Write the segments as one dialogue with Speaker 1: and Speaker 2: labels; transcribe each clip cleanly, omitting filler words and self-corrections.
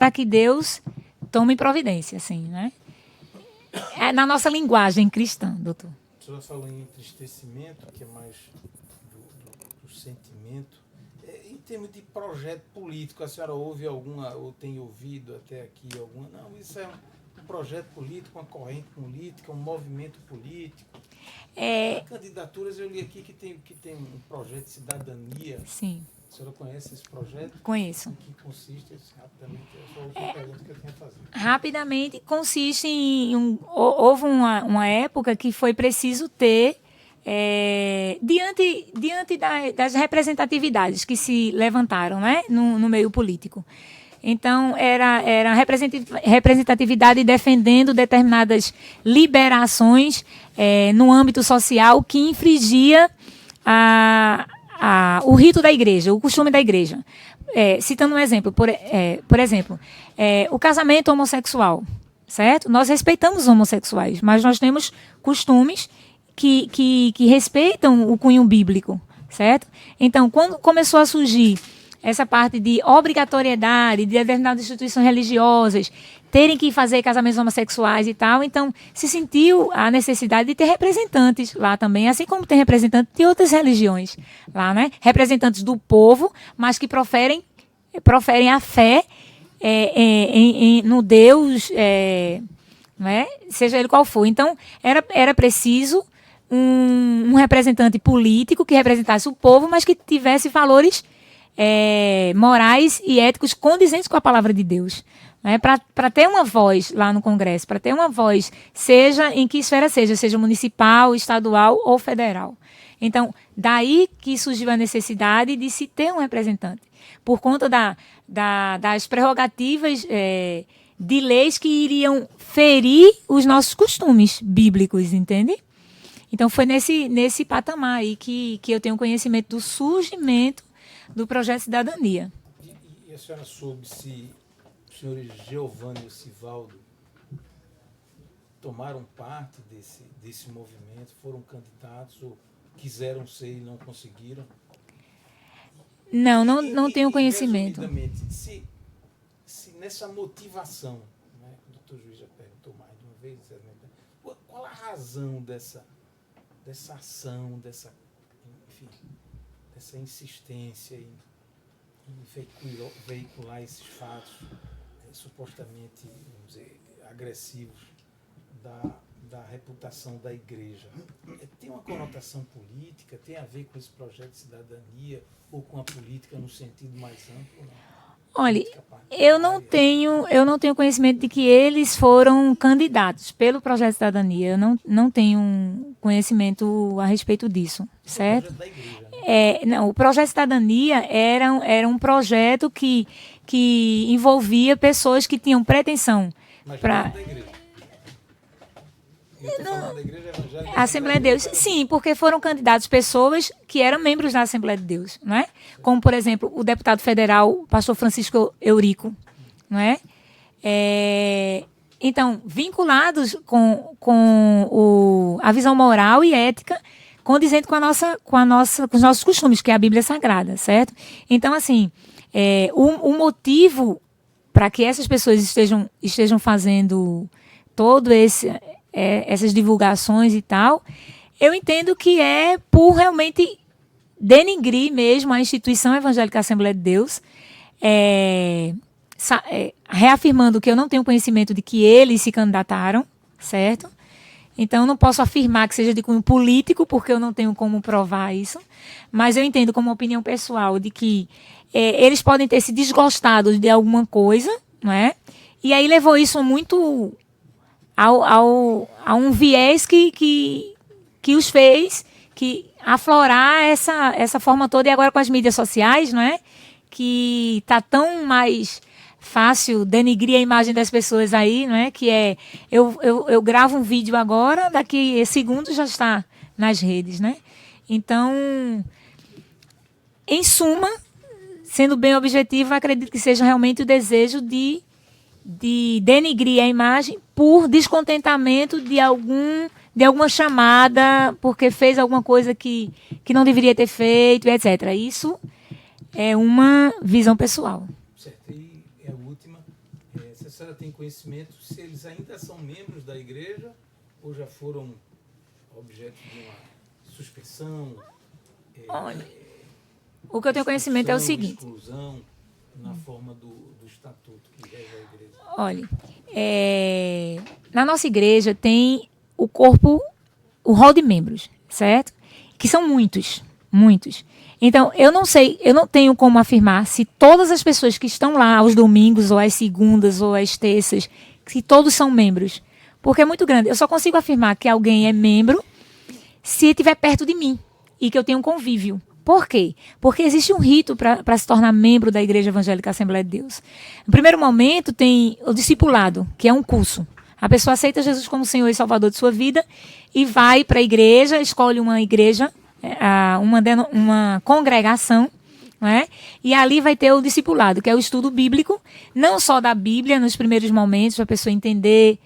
Speaker 1: para que Deus tome providência, assim, né? É na nossa linguagem cristã, doutor.
Speaker 2: A senhora falou em entristecimento, que é mais do sentimento. Em termos de projeto político, a senhora ouve alguma, ou tem ouvido até aqui alguma? Não, isso é um projeto político, uma corrente política, um movimento político. Candidaturas, eu li aqui que tem um projeto de cidadania.
Speaker 1: Sim.
Speaker 2: A senhora conhece esse projeto?
Speaker 1: Conheço.
Speaker 2: Em que consiste, rapidamente, é só outra pergunta que eu tinha a fazer.
Speaker 1: Rapidamente, consiste em... houve uma época que foi preciso ter, diante das representatividades que se levantaram, né, no meio político. Então, era representatividade defendendo determinadas liberações no âmbito social que infringia o rito da igreja, o costume da igreja. Citando um exemplo, por exemplo, o casamento homossexual, certo? Nós respeitamos os homossexuais, mas nós temos costumes que respeitam o cunho bíblico, certo? Então, quando começou a surgir essa parte de obrigatoriedade de determinadas instituições religiosas terem que fazer casamentos homossexuais e tal, então se sentiu a necessidade de ter representantes lá também, assim como tem representantes de outras religiões lá, né? Representantes do povo, mas que proferem a fé no Deus, né? Seja ele qual for. Então, era preciso um representante político que representasse o povo, mas que tivesse valores morais e éticos condizentes com a palavra de Deus. Né? Para ter uma voz lá no Congresso, para ter uma voz, seja em que esfera seja municipal, estadual ou federal. Então, daí que surgiu a necessidade de se ter um representante, por conta das prerrogativas de leis que iriam ferir os nossos costumes bíblicos, entende? Então, foi nesse patamar aí que eu tenho conhecimento do surgimento do projeto Cidadania.
Speaker 2: E a senhora soube se os senhores Geovânio e Sivaldo tomaram parte desse movimento, foram candidatos ou quiseram ser e não conseguiram?
Speaker 1: Não tenho conhecimento.
Speaker 2: Resumidamente, se nessa motivação, né, o doutor Juiz já perguntou mais de uma vez, qual a razão dessa ação, dessa insistência em veicular esses fatos supostamente, vamos dizer, agressivos da reputação da igreja? Tem uma conotação política? Tem a ver com esse projeto de cidadania ou com a política no sentido mais amplo? Não?
Speaker 1: Olha, eu não tenho conhecimento de que eles foram candidatos pelo projeto de cidadania. Eu não tenho conhecimento a respeito disso, certo?
Speaker 2: O projeto da igreja, né?
Speaker 1: Não, o projeto de cidadania era um projeto que envolvia pessoas que tinham pretensão para
Speaker 2: da igreja. Eu estou falando da igreja evangélica.
Speaker 1: A Assembleia de Deus, sim, porque foram candidatos pessoas que eram membros da Assembleia de Deus, não é? Como, por exemplo, o deputado federal, o pastor Francisco Eurico, não é? Então, vinculados com a visão moral e ética, condizente com os nossos costumes, que é a Bíblia Sagrada, certo? Então, assim, o motivo para que essas pessoas estejam fazendo todo essas divulgações e tal, eu entendo que é por realmente denigrir mesmo a instituição evangélica Assembleia de Deus, reafirmando que eu não tenho conhecimento de que eles se candidataram, certo? Então, eu não posso afirmar que seja de cunho político, porque eu não tenho como provar isso, mas eu entendo como opinião pessoal de que eles podem ter se desgostado de alguma coisa, não é? E aí levou isso muito a um viés que os fez aflorar essa forma toda, e agora com as mídias sociais, não é? Que está tão mais fácil denigrir a imagem das pessoas aí, não é? Que eu gravo um vídeo agora, daqui a segundos já está nas redes, né? Então, em suma, sendo bem objetivo, acredito que seja realmente o desejo de denigrir a imagem por descontentamento de alguma chamada, porque fez alguma coisa que não deveria ter feito, etc. Isso é uma visão pessoal.
Speaker 2: Certo. E a última, a senhora tem conhecimento se eles ainda são membros da igreja ou já foram objeto de uma suspensão?
Speaker 1: Olha, o que eu tenho conhecimento é o seguinte.
Speaker 2: Exclusão na forma do estatuto que rege a igreja.
Speaker 1: Olha, na nossa igreja tem o corpo, o rol de membros, certo? Que são muitos, muitos. Então, eu não sei, eu não tenho como afirmar se todas as pessoas que estão lá aos domingos, ou às segundas, ou às terças, se todos são membros. Porque é muito grande. Eu só consigo afirmar que alguém é membro se estiver perto de mim e que eu tenha um convívio. Por quê? Porque existe um rito para se tornar membro da Igreja Evangélica Assembleia de Deus. No primeiro momento, tem o discipulado, que é um curso. A pessoa aceita Jesus como Senhor e Salvador de sua vida e vai para a igreja, escolhe uma igreja, uma congregação, né? E ali vai ter o discipulado, que é o estudo bíblico, não só da Bíblia nos primeiros momentos, para a pessoa entender,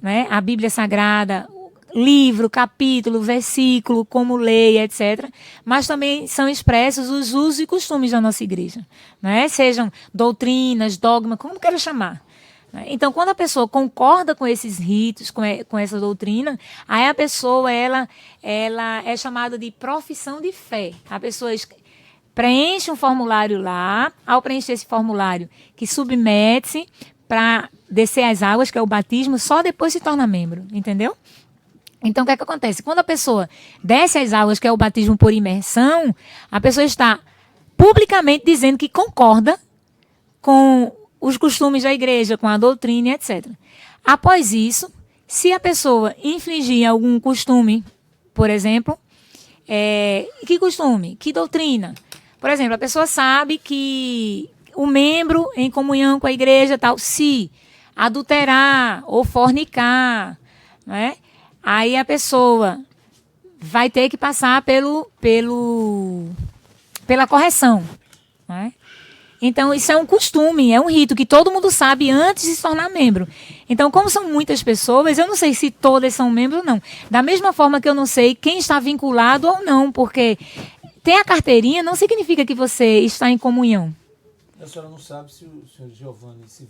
Speaker 1: né, a Bíblia Sagrada, livro, capítulo, versículo, como ler, etc. Mas também são expressos os usos e costumes da nossa igreja, né? Sejam doutrinas, dogma, como queira chamar. Então, quando a pessoa concorda com esses ritos, com essa doutrina, aí a pessoa ela é chamada de profissão de fé. A pessoa preenche um formulário lá, ao preencher esse formulário, que submete-se para descer as águas, que é o batismo, só depois se torna membro, entendeu? Então, o que é que acontece? Quando a pessoa desce as águas, que é o batismo por imersão, a pessoa está publicamente dizendo que concorda com os costumes da igreja, com a doutrina, etc. Após isso, se a pessoa infligir algum costume, por exemplo, que costume? Que doutrina? Por exemplo, a pessoa sabe que o membro em comunhão com a igreja, tal, se adulterar ou fornicar, né? Aí a pessoa vai ter que passar pela correção, né? Então, isso é um costume, é um rito que todo mundo sabe antes de se tornar membro. Então, como são muitas pessoas, eu não sei se todas são membros ou não. Da mesma forma que eu não sei quem está vinculado ou não, porque ter a carteirinha não significa que você está em comunhão.
Speaker 2: A senhora não sabe se o senhor Giovanni se